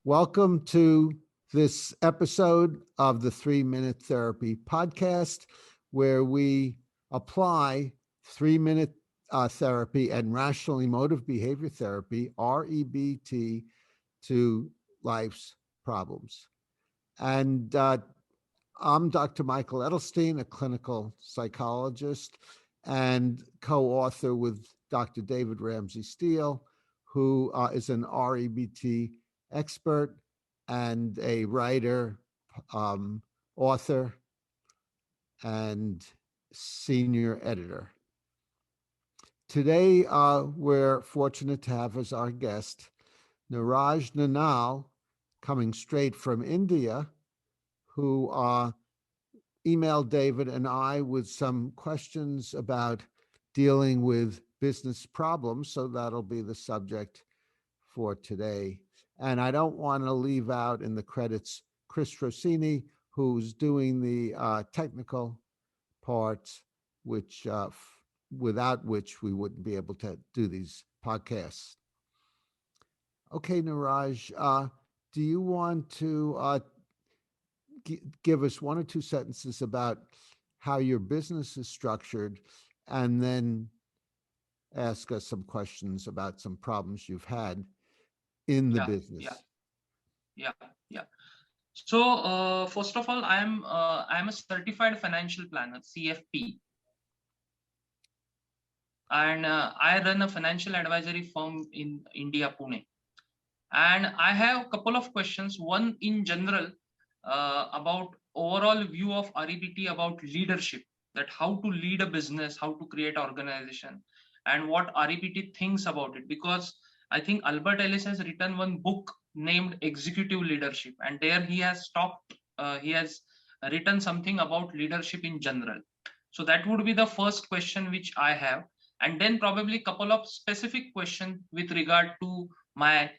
Welcome to this episode of the 3-Minute Therapy Podcast, where we apply 3-minute therapy and rational emotive behavior therapy, REBT, to life's problems. And I'm Dr. Michael Edelstein, a clinical psychologist and co-author with Dr. David Ramsey Steele, who is an REBT expert and a writer, author, and senior editor. Today, we're fortunate to have as our guest Niraj Nanal, coming straight from India, who emailed David and I with some questions about dealing with business problems. So that'll be the subject for today. And I don't want to leave out in the credits Chris Rossini, who's doing the technical parts, which without which we wouldn't be able to do these podcasts. Okay, Niraj, do you want to give us one or two sentences about how your business is structured, and then ask us some questions about some problems you've had in the business? Yeah. So first of all, I'm a certified financial planner, CFP, and I run a financial advisory firm in India, Pune. And I have a couple of questions. One in general about overall view of REBT about leadership, that how to lead a business, how to create organization, and what REBT thinks about it. Because I think Albert Ellis has written one book named Executive Leadership, and there he has written something about leadership in general. So that would be the first question which I have, and then probably a couple of specific questions with regard to my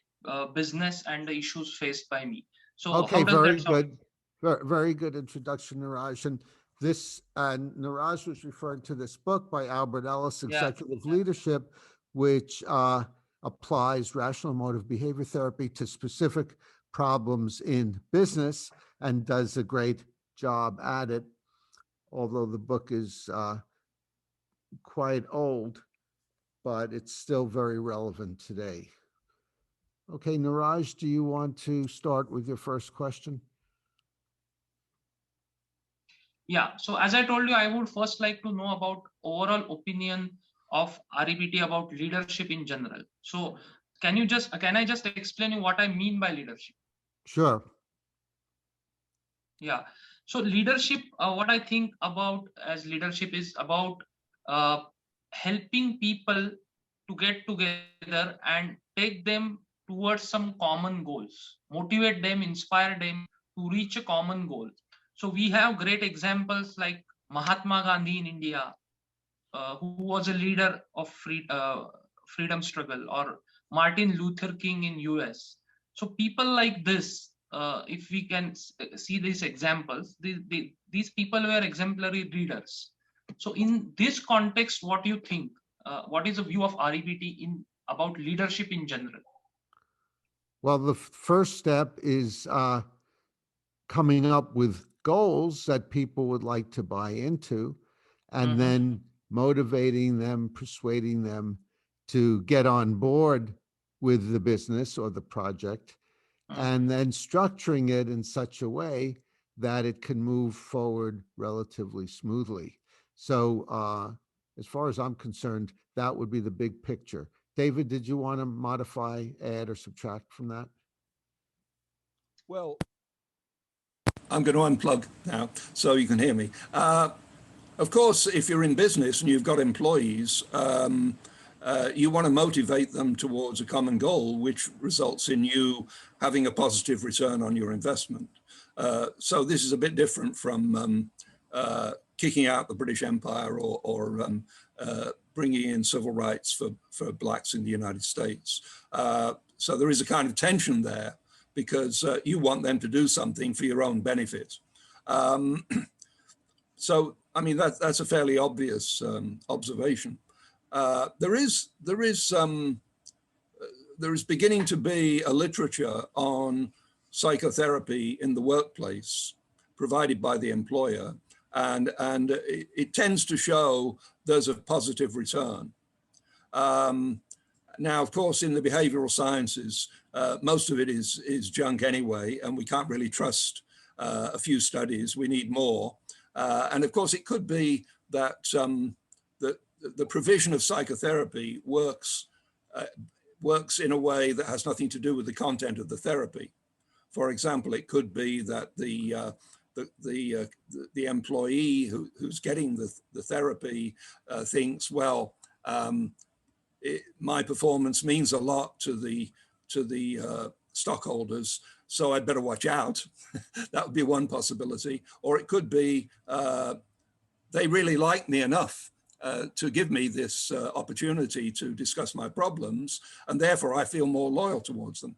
business and the issues faced by me. So okay, how does very that sound? good. Very good introduction, Niraj. And this, Niraj was referring to this book by Albert Ellis, Executive Leadership, which applies rational emotive behavior therapy to specific problems in business and does a great job at it. Although the book is quite old, but it's still very relevant today. Okay, Niraj, do you want to start with your first question? Yeah, so as I told you, I would first like to know about overall opinion of REBT about leadership in general. So can I just explain you what I mean by leadership? Sure. Yeah. So leadership, what I think about as leadership is about uh, helping people to get together and take them towards some common goals, motivate them, inspire them to reach a common goal. So we have great examples like Mahatma Gandhi in India, who was a leader of freedom struggle, or Martin Luther King in US. So people like this, if we can see these examples, these people were exemplary leaders. So in this context, what do you think? What is the view of REBT in about leadership in general? Well, the first step is coming up with goals that people would like to buy into, and then motivating them, persuading them to get on board with the business or the project, and then structuring it in such a way that it can move forward relatively smoothly. So as far as I'm concerned, that would be the big picture. David, did you want to modify, add, or subtract from that? Well, I'm going to unplug now so you can hear me. Of course, if you're in business and you've got employees, you want to motivate them towards a common goal, which results in you having a positive return on your investment. So this is a bit different from kicking out the British Empire or bringing in civil rights for blacks in the United States. So there is a kind of tension there, because you want them to do something for your own benefit. So, I mean, that's a fairly obvious observation. There is there is beginning to be a literature on psychotherapy in the workplace provided by the employer, and it tends to show there's a positive return. Now, of course, in the behavioral sciences, most of it is junk anyway, and we can't really trust a few studies. We need more. And of course, it could be that the provision of psychotherapy works in a way that has nothing to do with the content of the therapy. For example, it could be that the employee who's getting the therapy thinks, well, my performance means a lot to the stockholders, so I'd better watch out. That would be one possibility. Or it could be they really like me enough to give me this opportunity to discuss my problems, and therefore I feel more loyal towards them,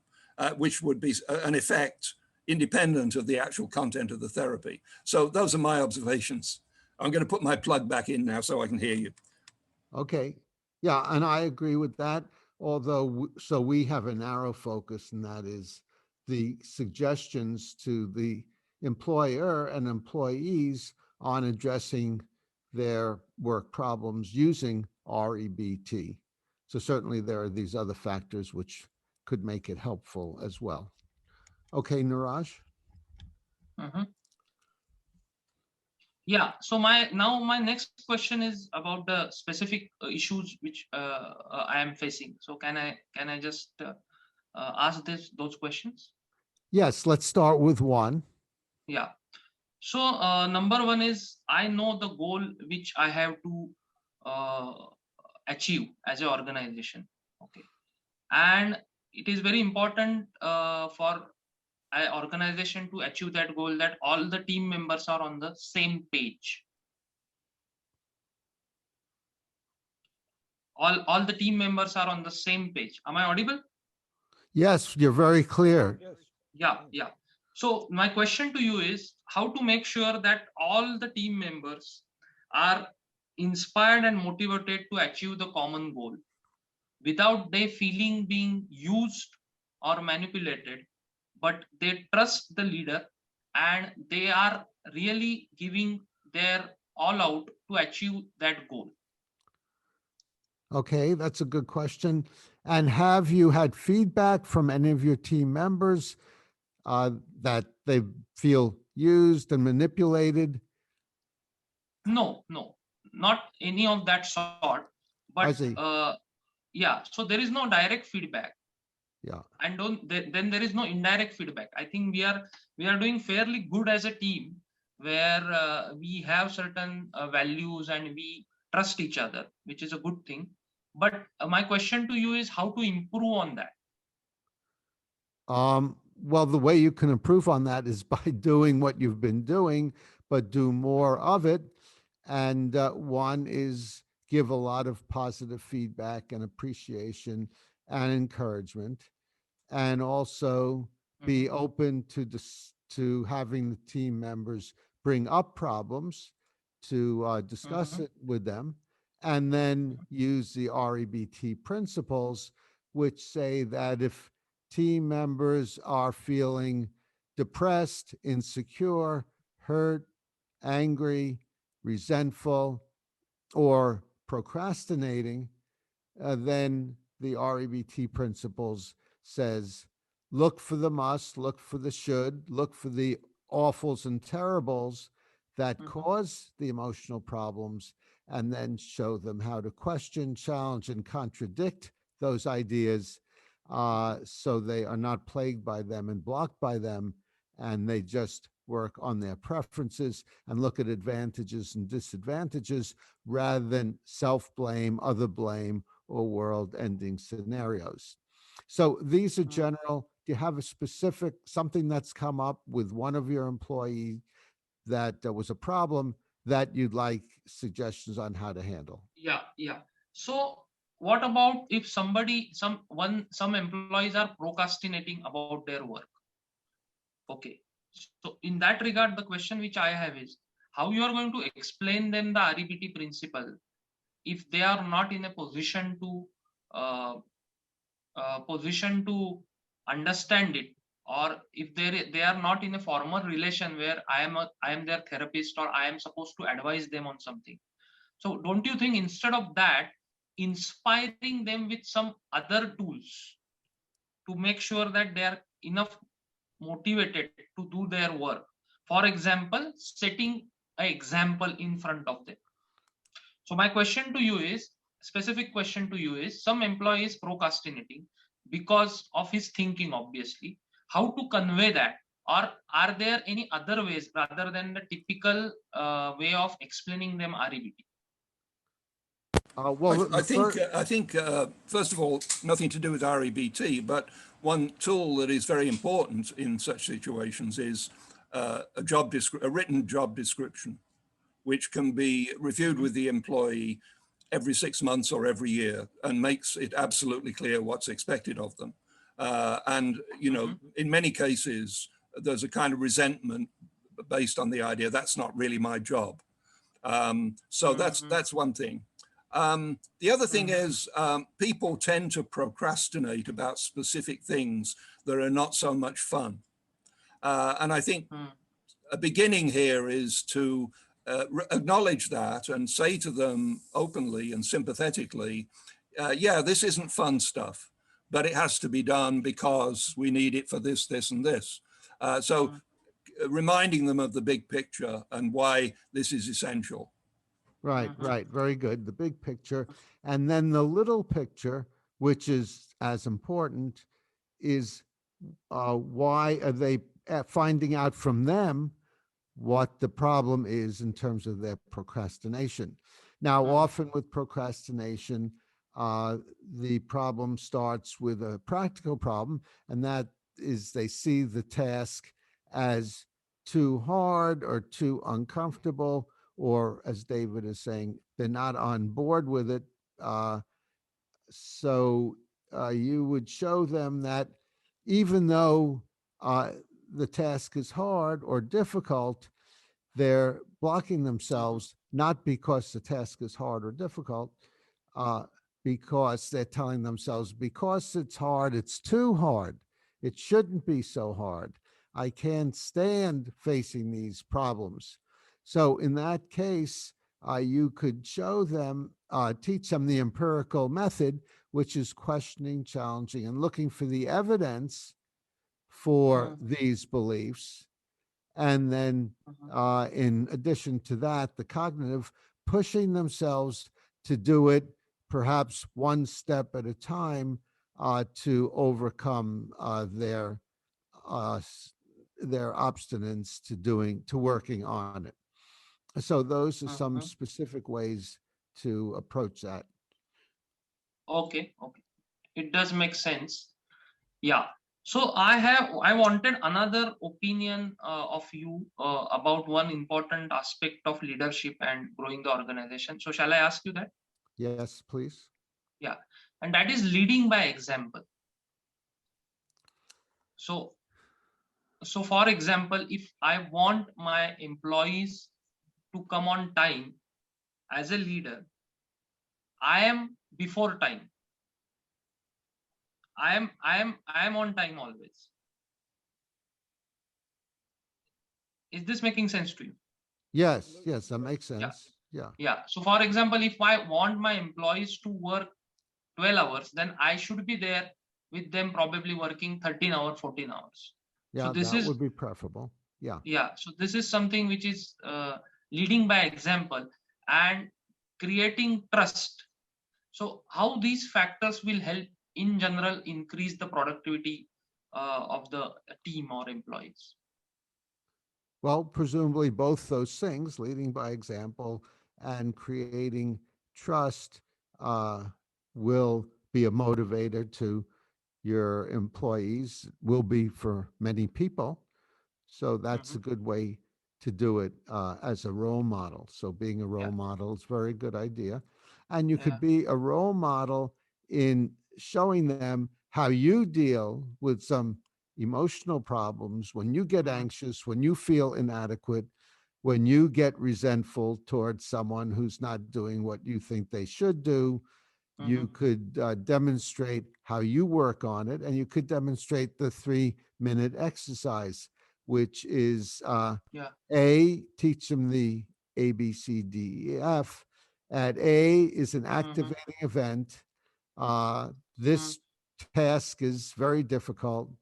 which would be an effect independent of the actual content of the therapy. So those are my observations. I'm going to put my plug back in now so I can hear you. Okay. Yeah, and I agree with that. Although, so we have a narrow focus, and that is the suggestions to the employer and employees on addressing their work problems using REBT. So certainly there are these other factors which could make it helpful as well. Okay, Niraj? Yeah, so my next question is about the specific issues which I am facing. So can I just ask those questions? Yes, let's start with one. Yeah. So number one is, I know the goal which I have to achieve as an organization. Okay, and it is very important for an organization to achieve that goal, that all the team members are on the same page. All the team members are on the same page. Am I audible? Yes, you're very clear. Yes. Yeah. So my question to you is, how to make sure that all the team members are inspired and motivated to achieve the common goal without they feeling being used or manipulated, but they trust the leader and they are really giving their all out to achieve that goal. Okay, that's a good question. And have you had feedback from any of your team members that they feel used and manipulated? No, not any of that sort. I But see. yeah, so there is no direct feedback. Yeah. And then there is no indirect feedback. I think we are doing fairly good as a team, where we have certain values and we trust each other, which is a good thing. But my question to you is how to improve on that. Well, the way you can improve on that is by doing what you've been doing, but do more of it. And one is give a lot of positive feedback and appreciation and encouragement, and also be open to having the team members bring up problems to discuss it with them, and then use the REBT principles, which say that if team members are feeling depressed, insecure, hurt, angry, resentful, or procrastinating, then the REBT principles says, look for the must, look for the should, look for the awfuls and terribles that cause the emotional problems, and then show them how to question, challenge, and contradict those ideas so they are not plagued by them and blocked by them, and they just work on their preferences and look at advantages and disadvantages rather than self-blame, other blame, or world-ending scenarios. So these are general. Do you have a specific, something that's come up with one of your employees that was a problem that you'd like suggestions on how to handle? Yeah. So what about if some employees are procrastinating about their work? Okay. So in that regard, the question which I have is, how you are going to explain them the REBT principle if they are not in a position to position to understand it, or if they are not in a formal relation where I am their therapist or I am supposed to advise them on something. So don't you think instead of that, inspiring them with some other tools to make sure that they are enough motivated to do their work? For example, setting an example in front of them. So my question to you is, specific question to you is, some employee is procrastinating because of his thinking, obviously. How to convey that? Or are there any other ways rather than the typical way of explaining them REBT? Well, the first, I think first of all, nothing to do with REBT, but one tool that is very important in such situations is a written job description, which can be reviewed with the employee every 6 months or every year, and makes it absolutely clear what's expected of them. And you know, in many cases, there's a kind of resentment based on the idea that's not really my job. So that's one thing. The other thing is people tend to procrastinate about specific things that are not so much fun. And I think a beginning here is to acknowledge that and say to them openly and sympathetically, yeah, this isn't fun stuff, but it has to be done because we need it for this, this, and this. So reminding them of the big picture and why this is essential. right, right, very good. The big picture. And then the little picture, which is as important, is why are they finding out from them what the problem is in terms of their procrastination. Now, often with procrastination, the problem starts with a practical problem, and that is they see the task as too hard or too uncomfortable, or as David is saying, they're not on board with it. So you would show them that even though the task is hard or difficult, they're blocking themselves not because the task is hard or difficult, because they're telling themselves, because it's hard, it's too hard. It shouldn't be so hard. I can't stand facing these problems. So in that case, you could show them, teach them the empirical method, which is questioning, challenging, and looking for the evidence for these beliefs. And then, in addition to that, the cognitive, pushing themselves to do it perhaps one step at a time to overcome uh, their obstinance to working on it. So those are some specific ways to approach that. Okay, okay. It does make sense. Yeah. So I wanted another opinion of you about one important aspect of leadership and growing the organization. So shall I ask you that? Yes, please. Yeah. And that is leading by example. So for example, if I want my employees to come on time, as a leader, I am before time. I am on time always. Is this making sense to you? Yes, yes, that makes Yeah. sense. Yeah. Yeah. So for example, if I want my employees to work 12 hours, then I should be there with them probably working 13 hours, 14 hours. So Yeah, this that is, would be preferable. Yeah. yeah. So this is something which is leading by example and creating trust. So how these factors will help in general increase the productivity of the team or employees? Well, presumably both those things, leading by example and creating trust, will be a motivator to your employees, will be for many people. So that's a good way to do it as a role model. So being a role model is a very good idea. And you could be a role model in showing them how you deal with some emotional problems when you get anxious, when you feel inadequate, when you get resentful towards someone who's not doing what you think they should do. You could demonstrate how you work on it, and you could demonstrate the 3-minute exercise, which is Yeah. teach them the A, B, C, D, E, F. At A is an Mhm. activating event. Mhm. This task is very difficult.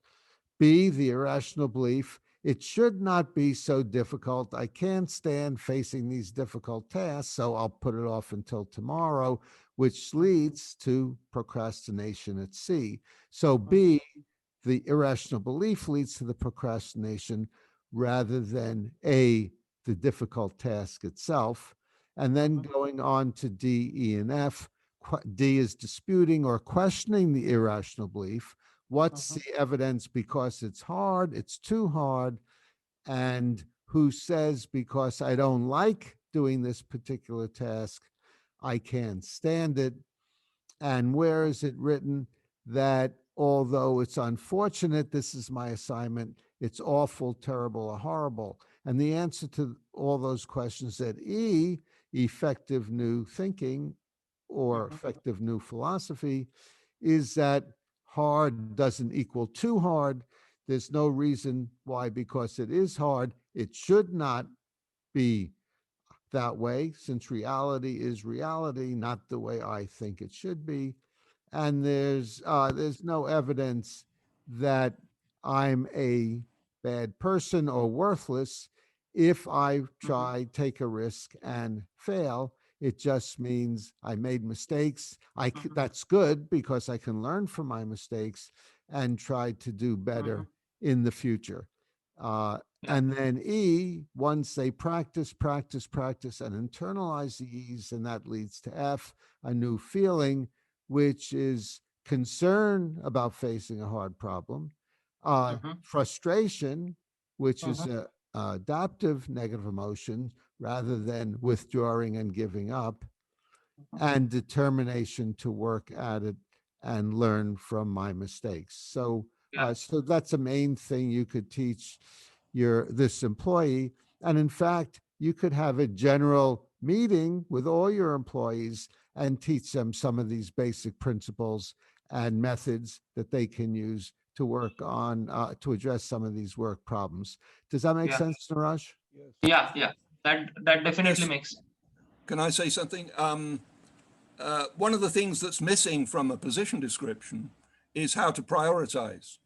B, the irrational belief. It should not be so difficult. I can't stand facing these difficult tasks, so I'll put it off until tomorrow, which leads to procrastination at C. So B, the irrational belief leads to the procrastination rather than A, the difficult task itself. And then Mhm. going on to D, E, and F. D is disputing or questioning the irrational belief. What's Mhm. the evidence? Because it's hard, it's too hard. And who says, because I don't like doing this particular task, I can't stand it? And where is it written that although it's unfortunate, this is my assignment, it's awful, terrible, or horrible? And the answer to all those questions at E, effective new thinking or Mhm. effective new philosophy, is that hard doesn't equal too hard. There's no reason why, because it is hard, it should not be that way, since reality is reality, not the way I think it should be. And there's no evidence that I'm a bad person or worthless if I Mhm. try, take a risk, and fail. It just means I made mistakes. Mhm. That's good because I can learn from my mistakes and try to do better Mhm. in the future. Uh, Yeah. and then E, once they practice, practice, practice, and internalize the E's, and that leads to F, a new feeling, which is concern about facing a hard problem, Mhm. frustration, which is Mhm. a adaptive negative emotion rather than withdrawing and giving up, Mhm. and determination to work at it and learn from my mistakes. So, Yeah. so that's a main thing you could teach your this employee. And in fact, you could have a general meeting with all your employees and teach them some of these basic principles and methods that they can use to work on to address some of these work problems. Does that make Yeah. sense, Niraj? Yes. Yeah. Yeah. That definitely Yes. makes sense. Can I say something? One of the things that's missing from a position description is how to prioritize.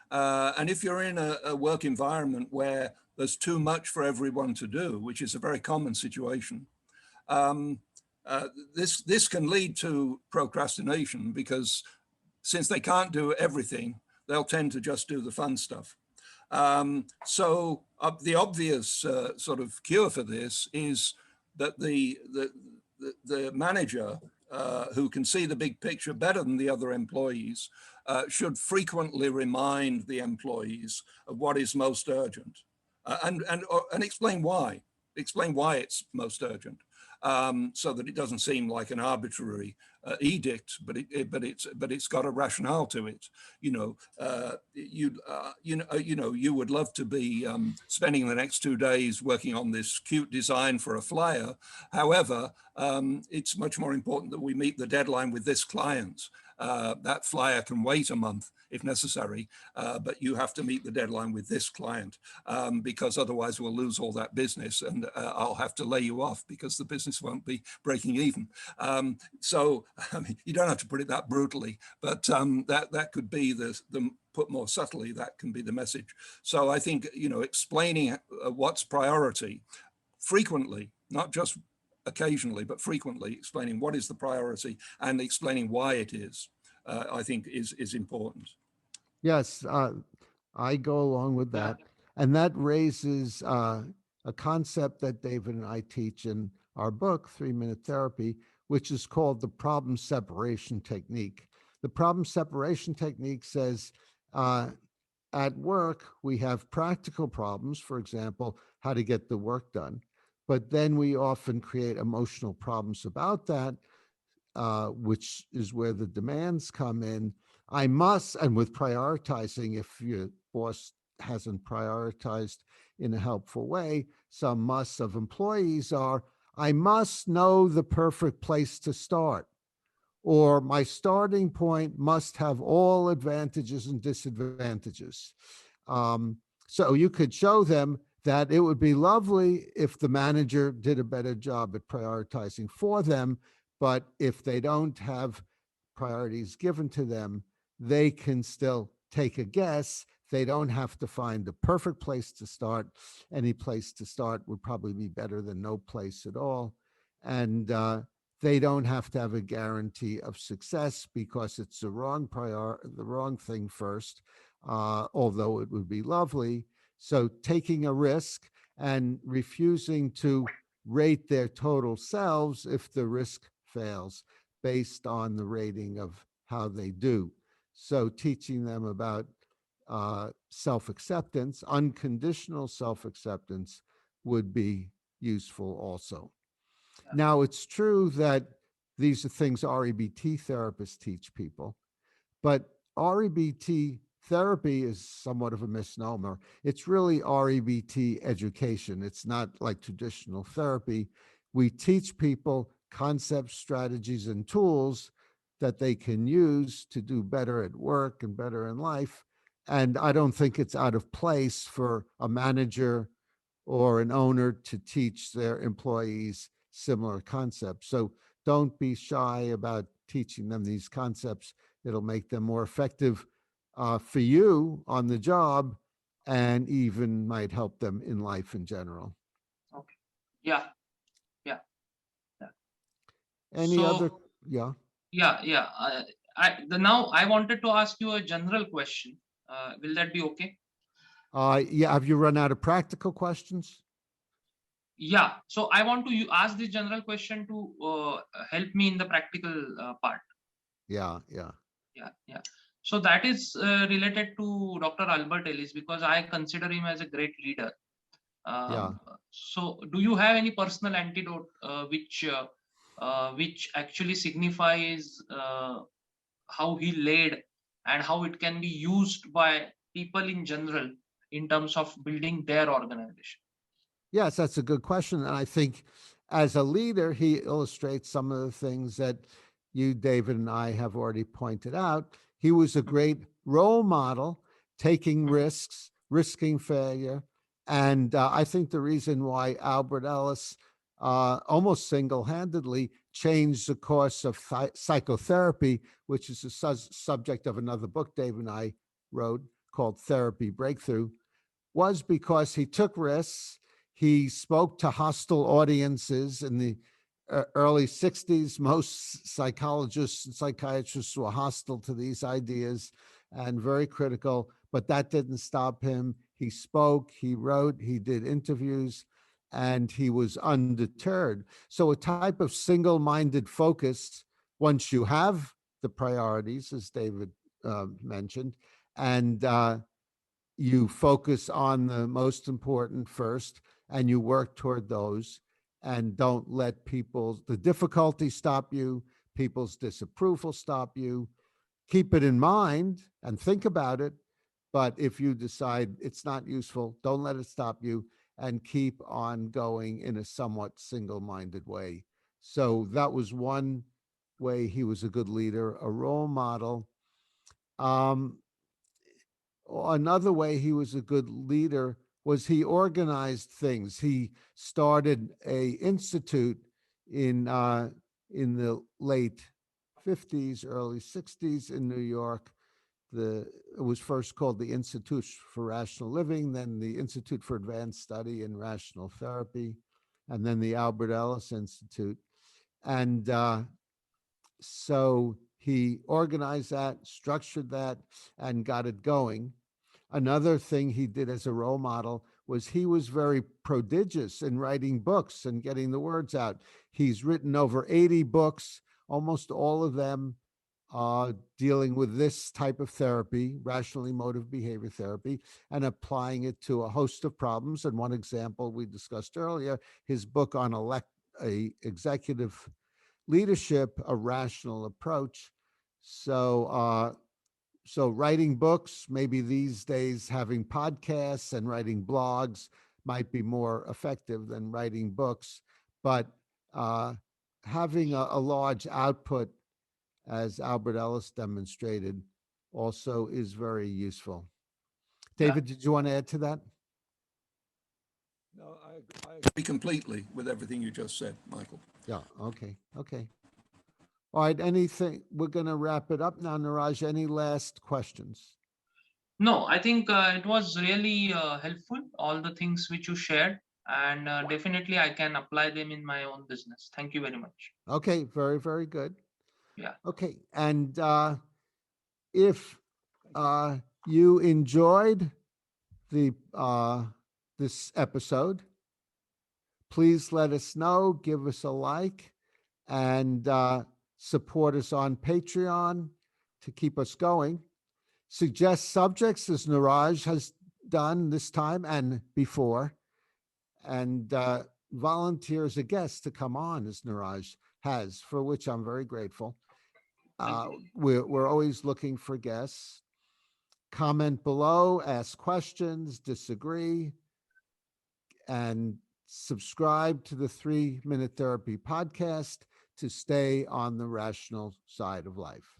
And if you're in a work environment where there's too much for everyone to do, which is a very common situation, um, this can lead to procrastination, because since they can't do everything, they'll tend to just do the fun stuff. So the obvious sort of cure for this is that the manager, who can see the big picture better than the other employees, should frequently remind the employees of what is most urgent, and explain why. Explain why it's most urgent, so that it doesn't seem like an arbitrary edict, but it's got a rationale to it. You would love to be spending the next 2 days working on this cute design for a flyer. However, it's much more important that we meet the deadline with this client. That flyer can wait a month if necessary, but you have to meet the deadline with this client, because otherwise we'll lose all that business, and I'll have to lay you off because the business won't be breaking even. So I mean, you don't have to put it that brutally, but that could be the put more subtly, that can be the message. So I think, explaining what's priority frequently, not just occasionally, but frequently, explaining what is the priority and explaining why it is, I think is important. Yes, I go along with Yeah. that. And that raises a concept that David and I teach in our book, 3 Minute Therapy, which is called the problem separation technique. The problem separation technique says at work, we have practical problems, for example, how to get the work done. But then we often create emotional problems about that, which is where the demands come in. I must, and with prioritizing, if your boss hasn't prioritized in a helpful way, some musts of employees are, I must know the perfect place to start, or my starting point must have all advantages and disadvantages. So you could show them that it would be lovely if the manager did a better job at prioritizing for them, but if they don't have priorities given to them, they can still take a guess. They don't have to find the perfect place to start. Any place to start would probably be better than no place at all. And they don't have to have a guarantee of success because it's the wrong thing first, although it would be lovely. So taking a risk and refusing to rate their total selves if the risk fails based on the rating of how they do. So teaching them about self-acceptance, unconditional self-acceptance would be useful also. Yeah. Now, it's true that these are things REBT therapists teach people, but REBT therapy is somewhat of a misnomer. It's really REBT education. It's not like traditional therapy. We teach people concepts, strategies, and tools that they can use to do better at work and better in life. And I don't think it's out of place for a manager or an owner to teach their employees similar concepts. So don't be shy about teaching them these concepts. It'll make them more effective for you on the job and even might help them in life in general. Okay. Yeah. Yeah. Yeah. Any other? So Yeah. yeah. Now I wanted to ask you a general question. Will that be okay? Yeah. Have you run out of practical questions? Yeah. So I want to ask this general question to help me in the practical part. Yeah. Yeah. Yeah. So that is related to Dr. Albert Ellis because I consider him as a great leader. Yeah. So do you have any personal antidote which actually signifies how he led and how it can be used by people in general in terms of building their organization? Yes, that's a good question. And I think as a leader, he illustrates some of the things that you, David, and I have already pointed out. He was a great role model, taking Mhm. risks, risking failure. And I think the reason why Albert Ellis almost single handedly changed the course of psychotherapy, which is the subject of another book Dave and I wrote called Therapy Breakthrough, was because he took risks. He spoke to hostile audiences in the early 60s. Most psychologists and psychiatrists were hostile to these ideas and very critical, but that didn't stop him. He spoke, he wrote, he did interviews, and he was undeterred. So, a type of single minded focus, once you have the priorities, as David mentioned, and you focus on the most important first and you work toward those and don't let the difficulty stop you, people's disapproval stop you. Keep it in mind and think about it, but if you decide it's not useful, don't let it stop you and keep on going in a somewhat single-minded way. So that was one way he was a good leader, a role model. um, Another way he was a good leader was he organized things. He started a institute in in the late 50s, early 60s in New York. It was first called the Institute for Rational Living, then the Institute for Advanced Study in Rational Therapy, and then the Albert Ellis Institute. And so he organized that, structured that, and got it going. Another thing he did as a role model was he was very prodigious in writing books and getting the words out. He's written over 80 books, almost all of them dealing with this type of therapy, rational emotive behavior therapy, and applying it to a host of problems. And one example we discussed earlier, his book on executive leadership, a rational approach. So writing books, maybe these days having podcasts and writing blogs might be more effective than writing books, but uh, having a large output as Albert Ellis demonstrated, also is very useful. Yeah. David, did you want to add to that? No, I agree completely with everything you just said, Michael. Yeah. Okay. Okay. All right. Anything? We're going to wrap it up now, Niraj. Any last questions? No, I think it was really helpful, all the things which you shared, and definitely I can apply them in my own business. Thank you very much. Okay. Very, very good. Yeah. Okay. And if you enjoyed the this episode, please let us know. Give us a like, and support us on Patreon to keep us going. Suggest subjects, as Niraj has done this time and before, and volunteer as a guest to come on, as Niraj has, for which I'm very grateful. We're always looking for guests. Comment below, ask questions, disagree, and subscribe to the 3 Minute Therapy podcast to stay on the rational side of life.